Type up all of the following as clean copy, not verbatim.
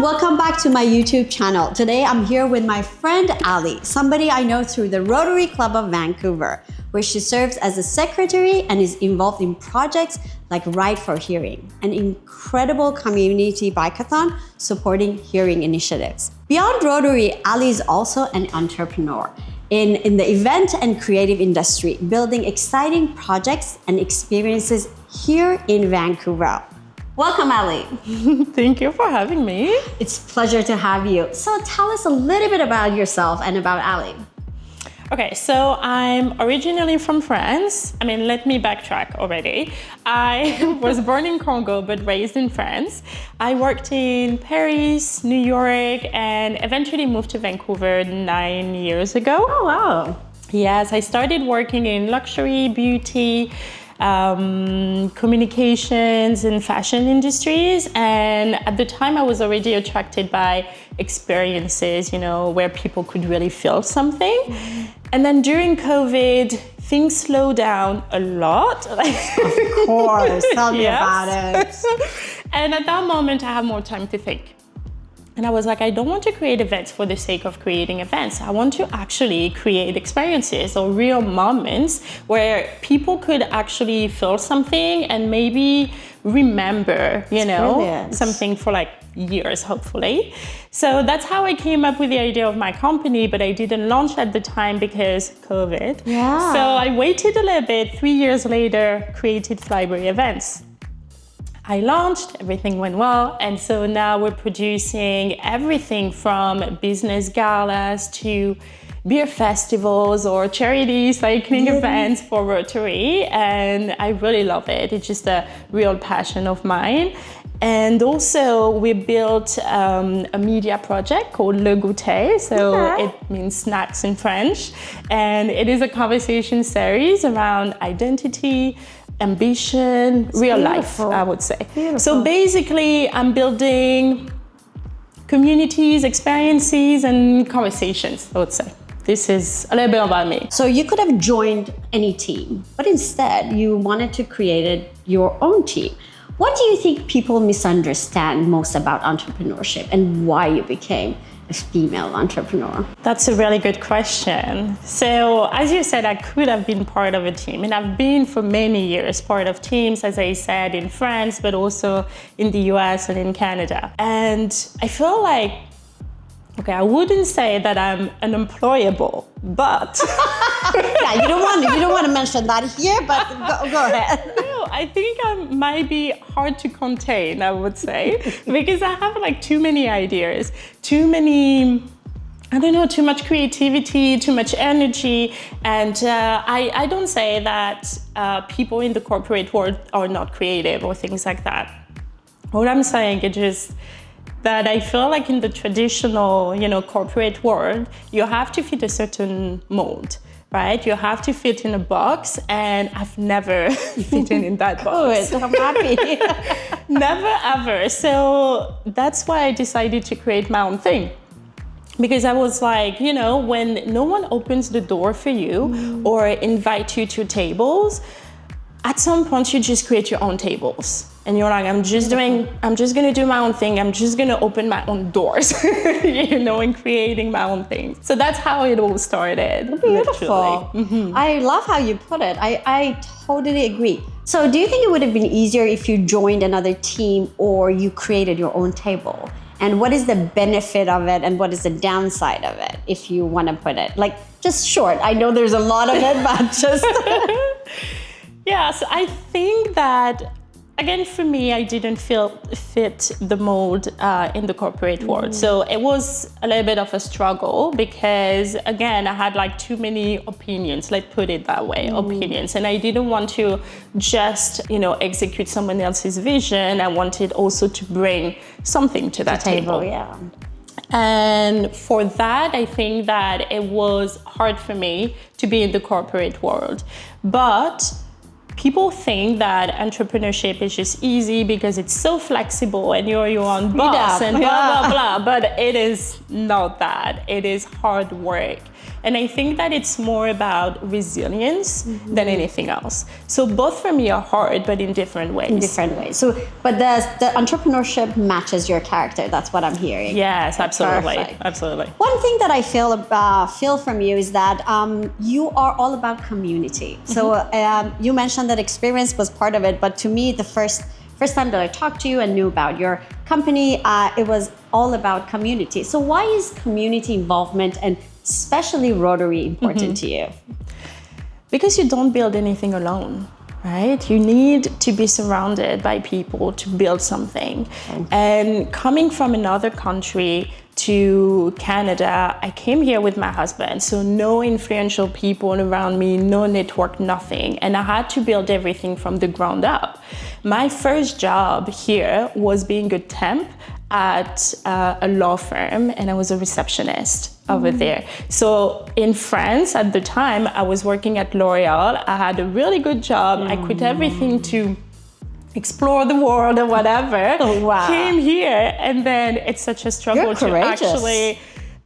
welcome back to my YouTube channel. Today I'm here with my friend Ali, somebody I know through the Rotary Club of Vancouver, where she serves as a secretary and is involved in projects like Ride for Hearing, an incredible community bikeathon supporting hearing initiatives. Beyond Rotary, Ali is also an entrepreneur in the event and creative industry, building exciting projects and experiences here in Vancouver. Welcome, Ali. Thank you for having me. It's a pleasure to have you. So tell us a little bit about yourself and about Ali. Okay, so I'm originally from France. Let me backtrack already. I was born in Congo, but raised in France. I worked in Paris, New York, and eventually moved to Vancouver 9 years ago. Oh, wow. Yes, I started working in luxury, beauty, communications and fashion industries. And at the time I was already attracted by experiences, where people could really feel something. And then during COVID, things slowed down a lot. Of course, tell me about it. And at that moment, I had more time to think. And I was like, I don't want to create events for the sake of creating events. I want to actually create experiences or real moments where people could actually feel something and maybe remember, Brilliant. something for like years, hopefully. So that's how I came up with the idea of my company, but I didn't launch at the time because COVID. Yeah. So I waited a little bit. 3 years later, created Flybury Events. I launched, everything went well, and so now we're producing everything from business galas to beer festivals or charity cycling events for Rotary, and I really love it. It's just a real passion of mine. And also we built a media project called Le Goûter, so it means snacks in French, and it is a conversation series around identity, ambition, real life, I would say. Beautiful. So basically, I'm building communities, experiences, and conversations, I would say. This is a little bit about me. So you could have joined any team, but instead you wanted to create your own team. What do you think people misunderstand most about entrepreneurship and why you became a female entrepreneur? That's a really good question. So as you said, I could have been part of a team, and I've been for many years part of teams, as I said, in France, but also in the US and in Canada. And I feel like, okay, I wouldn't say that I'm unemployable, but Yeah, you don't want to mention that here, but go ahead. no, I think I might be hard to contain, I would say, because I have like too many ideas, too much creativity, too much energy. And I don't say that people in the corporate world are not creative or things like that. What I'm saying is just that I feel like in the traditional, corporate world, you have to fit a certain mold, right? You have to fit in a box, and I've never fitted in that box. Good, I'm happy. Never ever. So that's why I decided to create my own thing. Because I was like, when no one opens the door for you or invite you to tables, at some point you just create your own tables. And you're like, I'm just gonna do my own thing. I'm just gonna open my own doors, and creating my own things. So that's how it all started. Beautiful. Mm-hmm. I love how you put it. I totally agree. So do you think it would have been easier if you joined another team or you created your own table? And what is the benefit of it and what is the downside of it, if you want to put it? Like, just short. I know there's a lot of it, but just... Yeah, so I think that, again, for me, I didn't fit the mold in the corporate world. So it was a little bit of a struggle because, again, I had like too many opinions, let's put it that way, opinions. And I didn't want to just, execute someone else's vision. I wanted also to bring something to that table. Yeah. And for that, I think that it was hard for me to be in the corporate world. But people think that entrepreneurship is just easy because it's so flexible and you're your own boss and blah, blah, blah. But it is not that. It is hard work. And I think that it's more about resilience than anything else. So both for me are hard, but in different ways. In different ways. So, but the entrepreneurship matches your character. That's what I'm hearing. Yes, absolutely. Perfect. Absolutely. One thing that I feel from you is that you are all about community. So you mentioned that experience was part of it, but to me, the first time that I talked to you and knew about your company, it was all about community. So why is community involvement and especially Rotary important to you? Because you don't build anything alone, right? You need to be surrounded by people to build something. And coming from another country to Canada, I came here with my husband, so no influential people around me, no network, nothing. And I had to build everything from the ground up. My first job here was being a temp at a law firm, and I was a receptionist over there. So in France at the time, I was working at L'Oreal. I had a really good job. I quit everything to explore the world or whatever. Oh, wow. Came here, and then it's such a struggle You're to courageous. actually.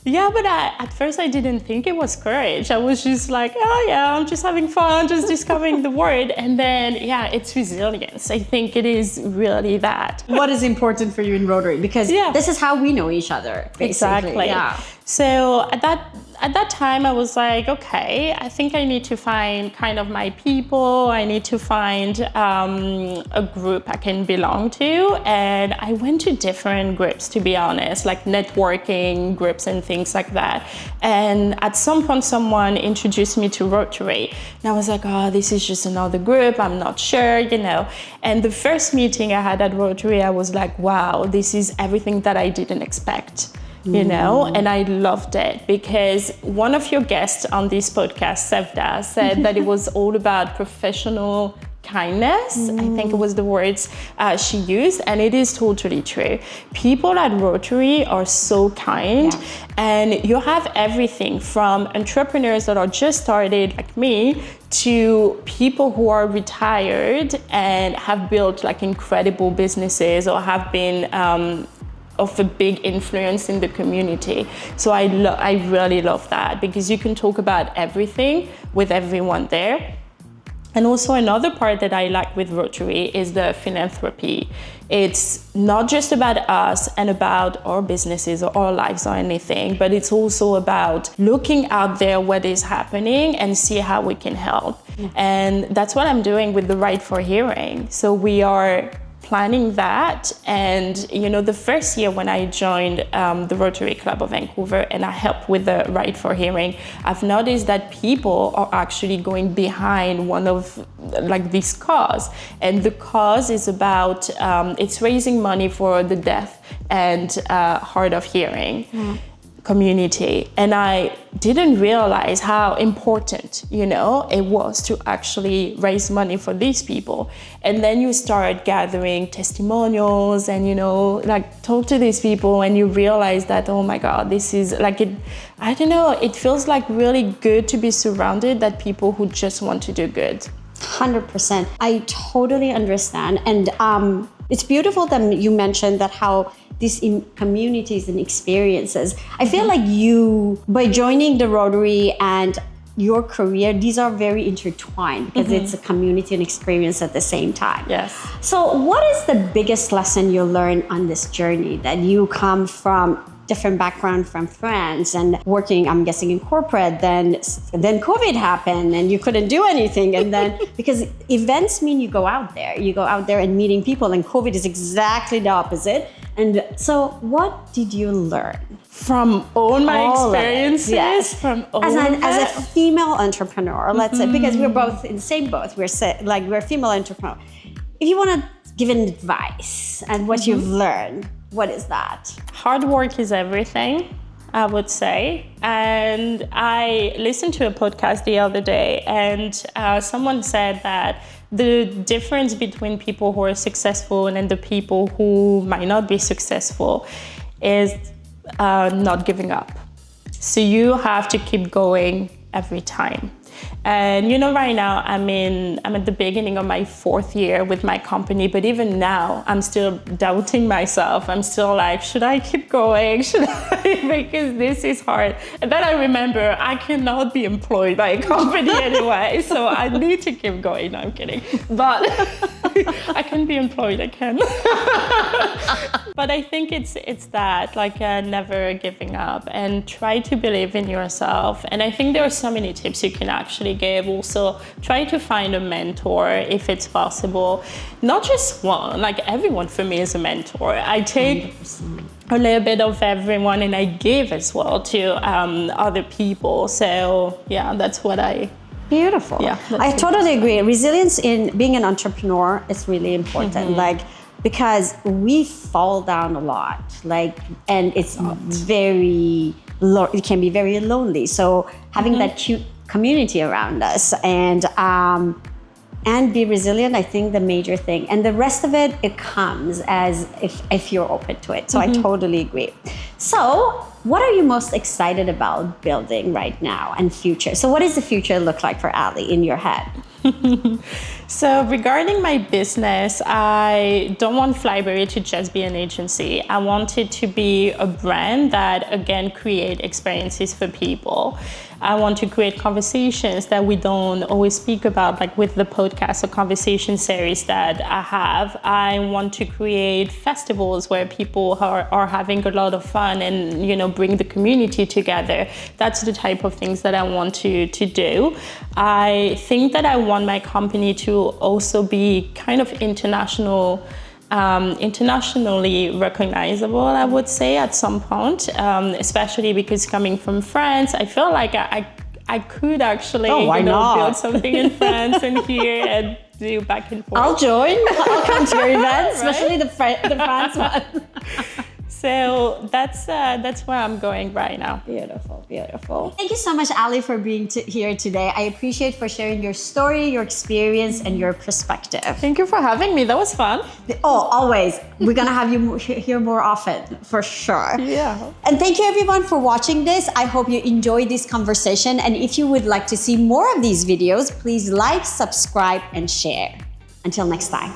Yeah, but at first I didn't think it was courage. I was just like, oh yeah, I'm just having fun, just discovering the word. And then, yeah, it's resilience. I think it is really that. What is important for you in Rotary? Because this is how we know each other, basically. Exactly. Yeah. So at that time, I was like, okay, I think I need to find kind of my people. I need to find a group I can belong to. And I went to different groups, to be honest, like networking groups and things like that. And at some point, someone introduced me to Rotary. And I was like, oh, this is just another group. I'm not sure, you know. And the first meeting I had at Rotary, I was like, wow, this is everything that I didn't expect. You know, and I loved it because one of your guests on this podcast, Sevda, said that it was all about professional kindness. I think it was the words she used, and it is totally true. People at Rotary are so kind, and you have everything from entrepreneurs that are just started like me to people who are retired and have built like incredible businesses or have been of a big influence in the community. So I really love that because you can talk about everything with everyone there. And also another part that I like with Rotary is the philanthropy. It's not just about us and about our businesses or our lives or anything, but it's also about looking out there what is happening and see how we can help. And that's what I'm doing with the Right for Hearing. So we are planning that, and you know, the first year when I joined the Rotary Club of Vancouver and I helped with the Right for Hearing, I've noticed that people are actually going behind one of like this cause, and the cause is about it's raising money for the deaf and hard of hearing community. And I didn't realize how important, you know, it was to actually raise money for these people. And then you start gathering testimonials and, you know, like talk to these people, and you realize that, oh my God, this is like it, I don't know, it feels like really good to be surrounded by people who just want to do good. 100%. I totally understand. And it's beautiful that you mentioned that how these communities and experiences, I feel like you, by joining the Rotary and your career, these are very intertwined because it's a community and experience at the same time. Yes. So what is the biggest lesson you learned on this journey, that you come from different background from France and working, I'm guessing, in corporate, then COVID happened and you couldn't do anything. And then, because events mean you go out there and meeting people, and COVID is exactly the opposite. And so what did you learn? From all my experiences, yes. From all as a female entrepreneur, let's say, because we're both in the same boat, we're female entrepreneur. If you want to give an advice and what you've learned, what is that? Hard work is everything, I would say. And I listened to a podcast the other day, and someone said that the difference between people who are successful and the people who might not be successful is not giving up. So you have to keep going every time. And you know, right now I'm at the beginning of my 4th year with my company, but even now I'm still doubting myself. I'm still like, should I keep going? Should I? Because this is hard. And then I remember I cannot be employed by a company anyway, so I need to keep going. No, I'm kidding. But I can be employed, I can. But I think it's that, like never giving up and try to believe in yourself. And I think there are so many tips you can actually give. Also, try to find a mentor if it's possible. Not just one, like everyone for me is a mentor. I take 100%. A little bit of everyone and I give as well to other people. So yeah, that's what I... Beautiful. Yeah, I totally agree. Resilience in being an entrepreneur is really important. Like, because we fall down a lot, like, and it's very, it can be very lonely. So having that cute community around us and be resilient, I think the major thing. And the rest of it, it comes as if you're open to it. So I totally agree. So what are you most excited about building right now and future? So what does the future look like for Ali in your head? So regarding my business, I don't want Flyberry to just be an agency. I want it to be a brand that, again, create experiences for people. I want to create conversations that we don't always speak about, like with the podcast or conversation series that I have. I want to create festivals where people are having a lot of fun and, you know, bring the community together. That's the type of things that I want to do. I think that I want my company to also be kind of internationally recognizable, I would say, at some point, especially because coming from France, I feel like I could actually build something in France and here and do back and forth. I'll join. I'll come to your events, especially the France one. So that's where I'm going right now. Beautiful, beautiful. Thank you so much, Ali, for being here today. I appreciate for sharing your story, your experience, and your perspective. Thank you for having me. That was fun. Oh, always. We're gonna have you here more often, for sure. Yeah. And thank you, everyone, for watching this. I hope you enjoyed this conversation. And if you would like to see more of these videos, please like, subscribe, and share. Until next time.